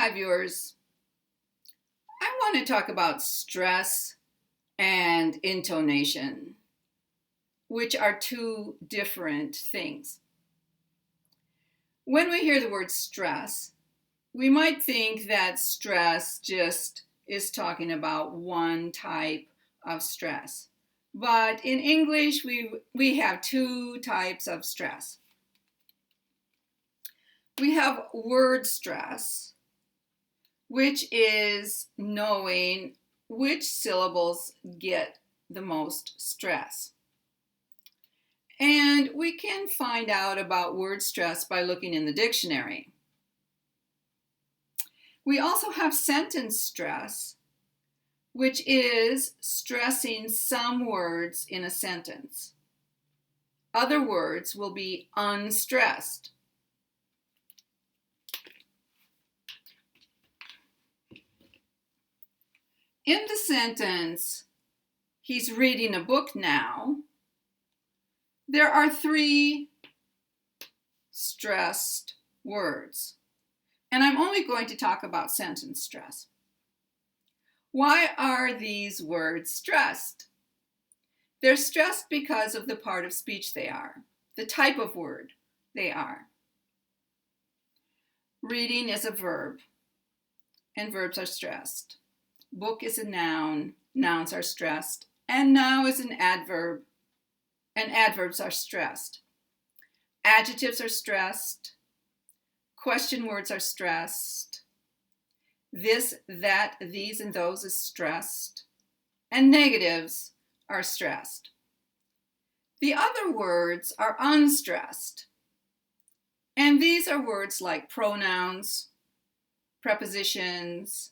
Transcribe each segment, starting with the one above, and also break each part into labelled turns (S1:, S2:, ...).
S1: Hi viewers, I want to talk about stress and intonation, which are two different things. When we hear the word stress, we might think that stress just is talking about one type of stress. But in English, we have two types of stress. We have word stress, which is knowing which syllables get the most stress. And we can find out about word stress by looking in the dictionary. We also have sentence stress, which is stressing some words in a sentence. Other words will be unstressed. In the sentence, he's reading a book now, there are three stressed words. And I'm only going to talk about sentence stress. Why are these words stressed? They're stressed because of the part of speech they are, the type of word they are. Reading is a verb, and verbs are stressed. Book is a noun, nouns are stressed, and now is an adverb, and adverbs are stressed. Adjectives are stressed, question words are stressed, this, that, these, and those is stressed, and negatives are stressed. The other words are unstressed, and these are words like pronouns, prepositions,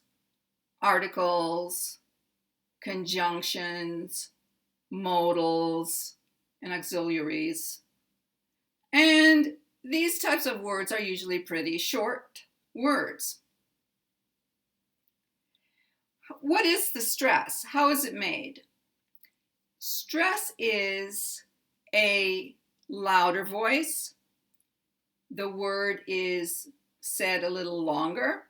S1: articles, conjunctions, modals, and auxiliaries. And these types of words are usually pretty short words. What is the stress? How is it made? Stress is a louder voice. The word is said a little longer.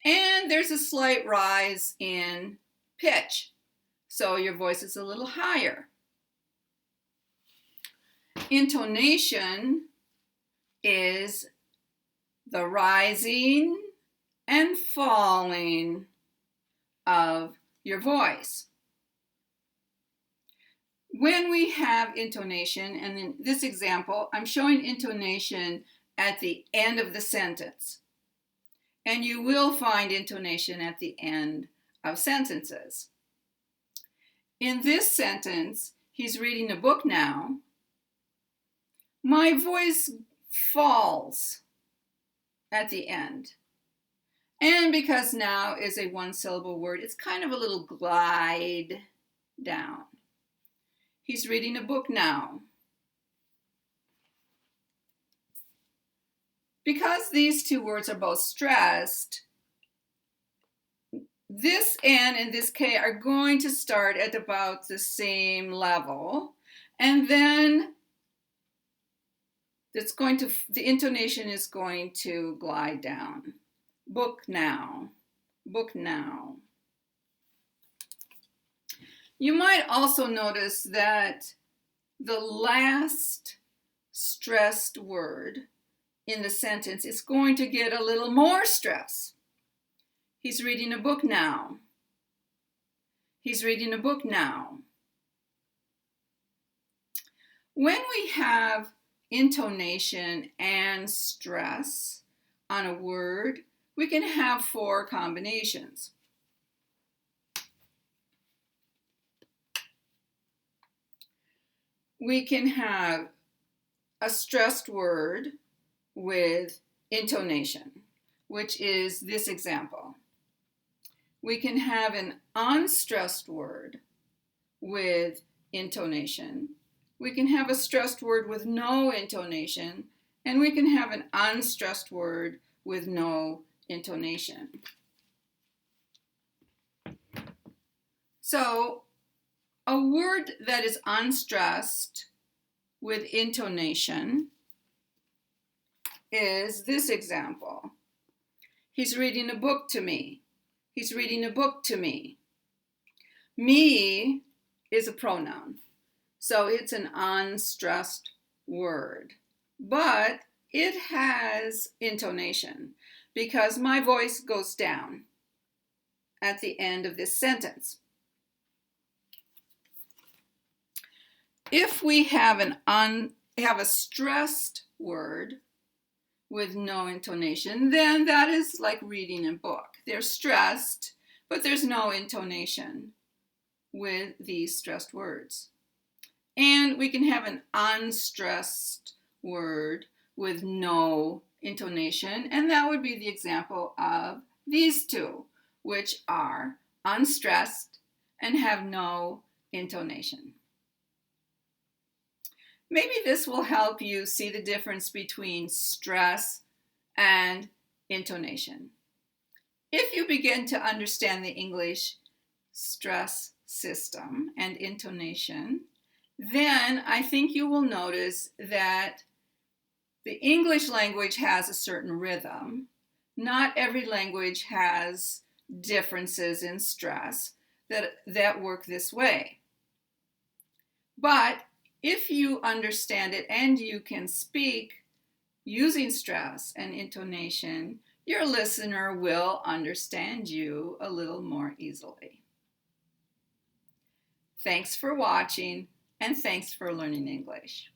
S1: And there's a slight rise in pitch, so your voice is a little higher. Intonation is the rising and falling of your voice. When we have intonation, and in this example, I'm showing intonation at the end of the sentence. And you will find intonation at the end of sentences. In this sentence, he's reading a book now. My voice falls at the end. And because now is a one-syllable word, it's kind of a little glide down. He's reading a book now. Because these two words are both stressed, this N and this K are going to start at about the same level, and then the intonation is going to glide down. Book now, book now. You might also notice that the last stressed word in the sentence is going to get a little more stress. He's reading a book now. He's reading a book now. When we have intonation and stress on a word, we can have four combinations. We can have a stressed word with intonation, which is this example. We can have an unstressed word with intonation. We can have a stressed word with no intonation, and we can have an unstressed word with no intonation. So, a word that is unstressed with intonation is this example. He's reading a book to me. He's reading a book to me. Me is a pronoun, so it's an unstressed word, but it has intonation because my voice goes down at the end of this sentence. If we have a stressed word with no intonation, then that is like reading a book. They're stressed, but there's no intonation with these stressed words. And we can have an unstressed word with no intonation, and that would be the example of these two, which are unstressed and have no intonation. Maybe this will help you see the difference between stress and intonation. If you begin to understand the English stress system and intonation, then I think you will notice that the English language has a certain rhythm. Not every language has differences in stress that work this way. But if you understand it and you can speak using stress and intonation, your listener will understand you a little more easily. Thanks for watching, and thanks for learning English.